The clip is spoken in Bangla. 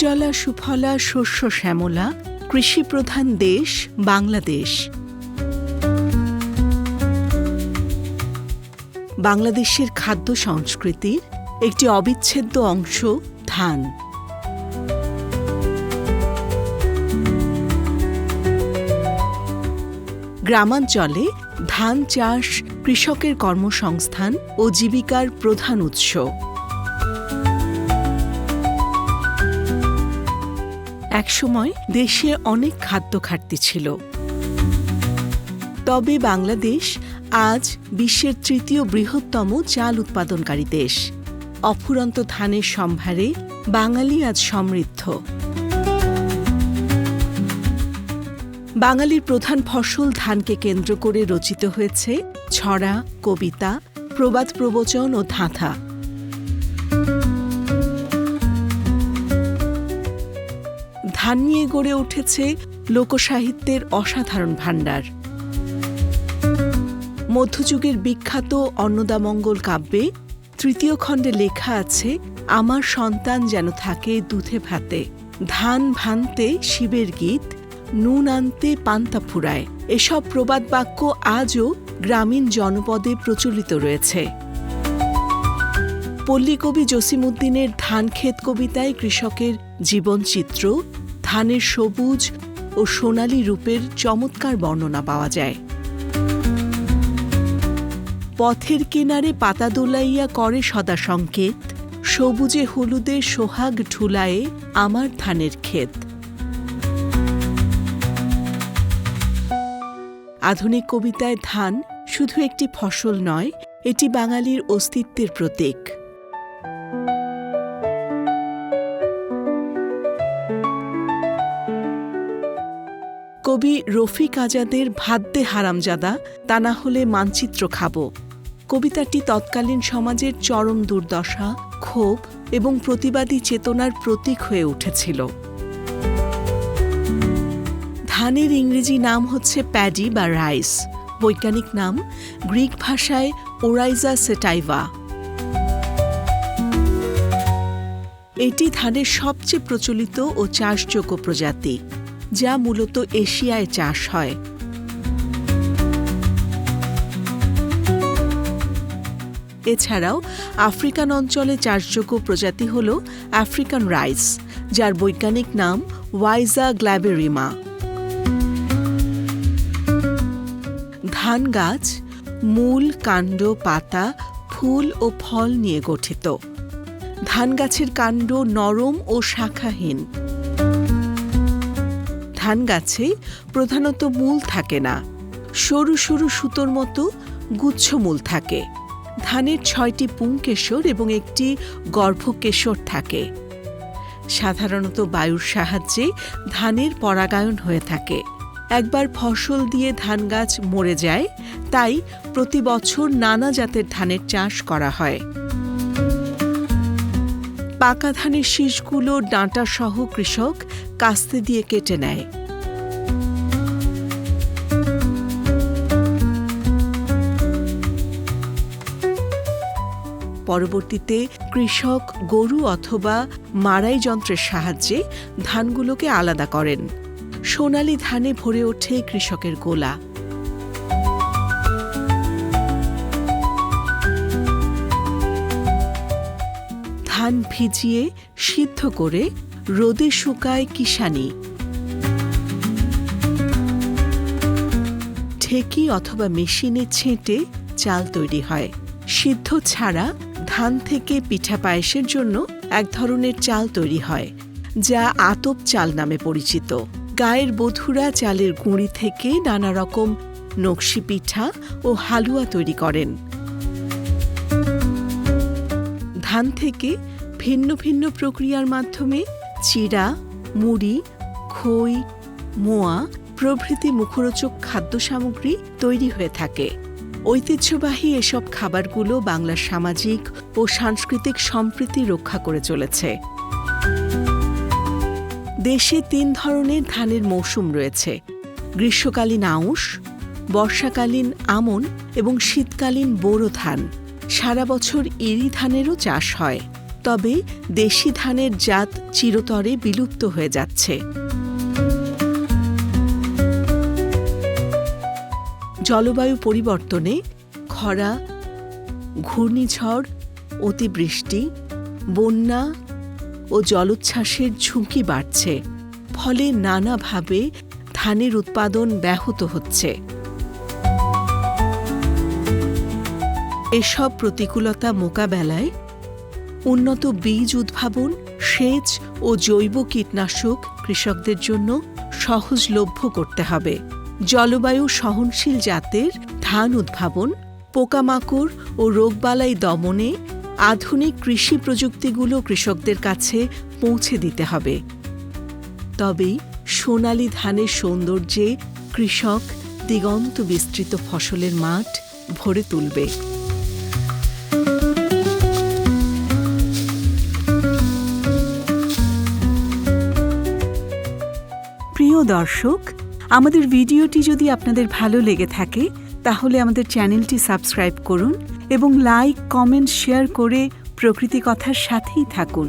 সুজলা সুফলা শস্য শ্যামলা কৃষিপ্রধান দেশ বাংলাদেশ। বাংলাদেশের খাদ্য সংস্কৃতির একটি অবিচ্ছেদ্য অংশ ধান। গ্রামাঞ্চলে ধান চাষ কৃষকের কর্মসংস্থান ও জীবিকার প্রধান উৎস। একসময় দেশে অনেক খাদ্য ঘাটতি ছিল, তবে বাংলাদেশ আজ বিশ্বের তৃতীয় বৃহত্তম চাল উৎপাদনকারী দেশ। অফুরন্ত ধানের সম্ভারে বাঙালি আজ সমৃদ্ধ। বাঙালির প্রধান ফসল ধানকে কেন্দ্র করে রচিত হয়েছে ছড়া, কবিতা, প্রবাদ প্রবচন ও ধাঁথা। ধান নিয়ে গড়ে উঠেছে লোকসাহিত্যের অসাধারণ ভাণ্ডার। মধ্যযুগের বিখ্যাত অন্নদামঙ্গল কাব্যে তৃতীয় খণ্ডে লেখা আছে, আমার সন্তান যেন থাকে দুধে ভাতে, ধান ভানতে শিবের গীত, নুন আনতে পান্তা ফুরায়। এসব প্রবাদ বাক্য আজও গ্রামীণ জনপদে প্রচলিত রয়েছে। পল্লীকবি জসিমউদ্দিনের ধানক্ষেত কবিতায় কৃষকের জীবনচিত্র, ধানের সবুজ ও সোনালী রূপের চমৎকার বর্ণনা পাওয়া যায়। পথের কিনারে পাতা দোলাইয়া করে সদা সংকেত, সবুজে হলুদে সোহাগ ঢুলায়ে আমার ধানের ক্ষেত। আধুনিক কবিতায় ধান শুধু একটি ফসল নয়, এটি বাঙালির অস্তিত্বের প্রতীক। কবি রফিক আজাদের ভাত দে হারামজাদা, তা না হলে মানচিত্র খাবো কবিতাটি তৎকালীন সমাজের চরম দুর্দশা, ক্ষোভ এবং প্রতিবাদী চেতনার প্রতীক হয়ে উঠেছিল। ধানের ইংরেজি নাম হচ্ছে প্যাডি বা রাইস, বৈজ্ঞানিক নাম গ্রিক ভাষায় ওরাইজা সেটাইভা। এটি ধানের সবচেয়ে প্রচলিত ও চাষযোগ্য প্রজাতি, যা মূলত এশিয়ায় চাষ হয়। এছাড়াও আফ্রিকান অঞ্চলে চাষযোগ্য প্রজাতি হল আফ্রিকান রাইস, যার বৈজ্ঞানিক নাম ওয়াইজা গ্ল্যাবেরিমা। ধান গাছ মূল, কাণ্ড, পাতা, ফুল ও ফল নিয়ে গঠিত। ধান গাছের কাণ্ড নরম ও শাখাহীন। ধান গাছে প্রধানত মূল থাকে না, সরু সরু সুতোর মতো গুচ্ছমূল থাকে। ধানের 6টি পুংকেশর এবং একটি গর্ভকেশর থাকে। সাধারণত বায়ুর সাহায্যে ধানের পরাগায়ন হয়ে থাকে। একবার ফসল দিয়ে ধান গাছ মরে যায়, তাই প্রতি বছর নানা জাতের ধানের চাষ করা হয়। পাকা ধানের শীষগুলো ডাঁটা সহ কৃষক কাস্তে দিয়ে কেটে নেয়। পরবর্তীতে কৃষক গরু অথবা মাড়াই যন্ত্রের সাহায্যে ধানগুলোকে আলাদা করেন। সোনালী ধানে ভরে ওঠে কৃষকের গোলা। ধান ভিজিয়ে সিদ্ধ করে রোদে শুকায় কিষানি। ঢেকি অথবা মেশিনে ছেঁটে চাল তৈরি হয়। সিদ্ধ ছাড়া ধান থেকে পিঠা পায়েসের জন্য এক ধরনের চাল তৈরি হয়, যা আতপ চাল নামে পরিচিত। গায়ের বধূরা চালের গুঁড়ি থেকে নানা রকম নকশি পিঠা ও হালুয়া তৈরি করেন। ধান থেকে ভিন্ন ভিন্ন প্রক্রিয়ার মাধ্যমে চিড়া, মুড়ি, খই, মোয়া প্রভৃতি মুখরোচক খাদ্য সামগ্রী তৈরি হয়ে থাকে। ঐতিহ্যবাহী এসব খাবারগুলো বাংলার সামাজিক ও সাংস্কৃতিক সম্প্রীতি রক্ষা করে চলেছে। দেশে 3 ধরনের ধানের মৌসুম রয়েছে: গ্রীষ্মকালীন আউশ, বর্ষাকালীন আমন এবং শীতকালীন বোরো ধান। সারা বছর এরি ধানেরও চাষ হয়। তবে দেশি ধানের জাত চিরতরে বিলুপ্ত হয়ে যাচ্ছে। জলবায়ু পরিবর্তনে খরা, ঘূর্ণিঝড়, অতিবৃষ্টি, বন্যা ও জলোচ্ছ্বাসের ঝুঁকি বাড়ছে, ফলে নানাভাবে ধানের উৎপাদন ব্যাহত হচ্ছে। এসব প্রতিকূলতা মোকাবেলায় উন্নত বীজ উদ্ভাবন, সেচ ও জৈব কীটনাশক কৃষকদের জন্য সহজলভ্য করতে হবে। জলবায়ু সহনশীল জাতের ধান উদ্ভাবন, পোকামাকড় ও রোগবালাই দমনে আধুনিক কৃষি প্রযুক্তিগুলো কৃষকদের কাছে পৌঁছে দিতে হবে। তবেই সোনালী ধানের সৌন্দর্যে কৃষক দিগন্ত বিস্তৃত ফসলের মাঠ ভরে তুলবে। প্রিয় দর্শক, আমাদের ভিডিওটি যদি আপনাদের ভালো লেগে থাকে তাহলে আমাদের চ্যানেলটি সাবস্ক্রাইব করুন এবং লাইক, কমেন্ট, শেয়ার করে প্রকৃতি কথার সাথেই থাকুন।